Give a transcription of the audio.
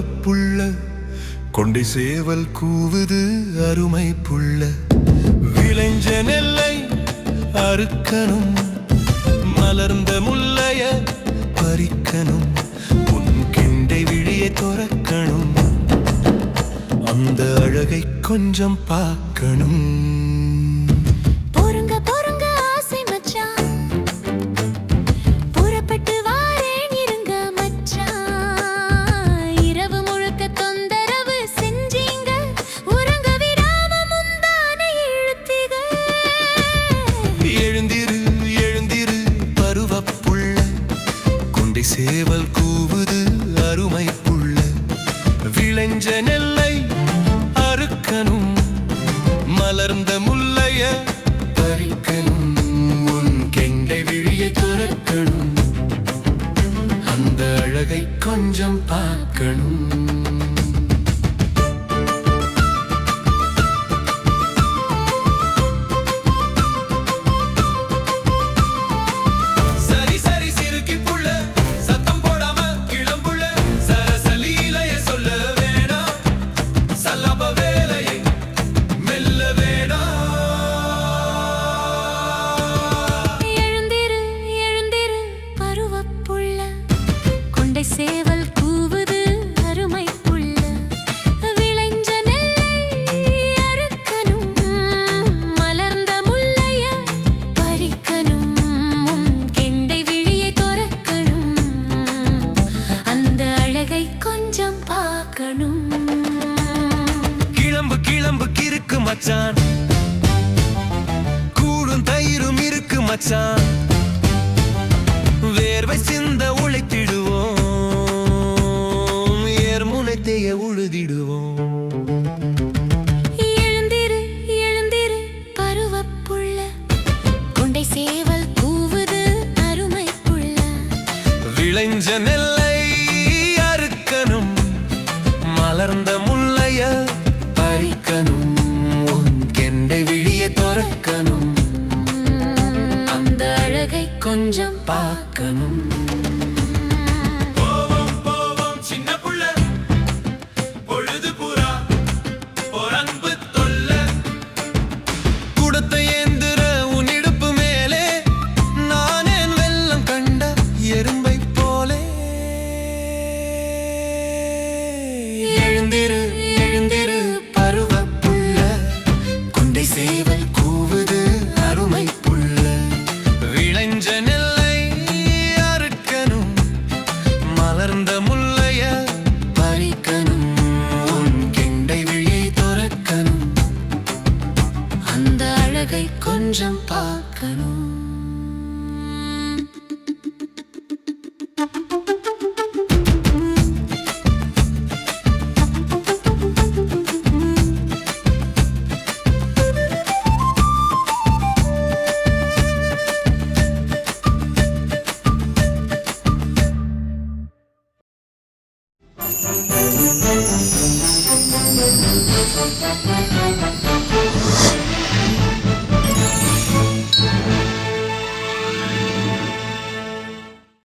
பருவப்புள்ள கொண்டை சேவல் கூவுது அருமை புள்ள. விளைஞ்ச நெல்லை அறுக்கணும், மலர்ந்த முல்லைய பறிக்கணும், உன் கெண்டை விழியை துறக்கணும், அந்த அழகை கொஞ்சம் பார்க்கணும். சேவல் கூவுது அருமை புள்ள. விளைஞ்ச நெல்லை அறுக்கணும், மலர்ந்த முல்லைய பறிக்கணும், உன் கெண்டை விழியை துறக்கணும், அந்த அழகை கொஞ்சம் பார்க்கணும். சேவல் கூவுது அருமை புள்ள. விளைஞ்ச நெல்லை அறுக்கணும், மலர்ந்த முல்லைய பறிக்கணும், கெண்டை விழியை துறக்கணும், அந்த அழகை கொஞ்சம் பார்க்கணும். கிளம்பு கிளம்பு கிறுக்கு மச்சான், கூடும் தயிரும் இருக்கு மச்சான், வேர்வை சிந்த உழைத்திடுவோம், ஏர்முனைத்தைய உழுதிடுவோம். எழுந்திரு எழுந்திரு பருவப்புள்ள, கொண்டை சேவல் கூவுது அருமை புள்ள. விளைஞ்ச நெல்லை அறுக்கணும், மலர்ந்த முல்லைய பறிக்கணும், உன் கெண்டை விழியை துறக்கணும், அந்த அழகை கொஞ்சம் பார்க்கணும். எழுந்திரு எழுந்திரு பருவப்புள்ள, கொண்டை சேவல் கூவுது அருமை புள்ள. விளைஞ்ச நெல்லை அறுக்கணும், மலர்ந்த முல்லைய பறிக்கணும், உன் கெண்டை விழியை துறக்கணும், அந்த அழகை கொஞ்சம் பார்க்கணும். Thank you.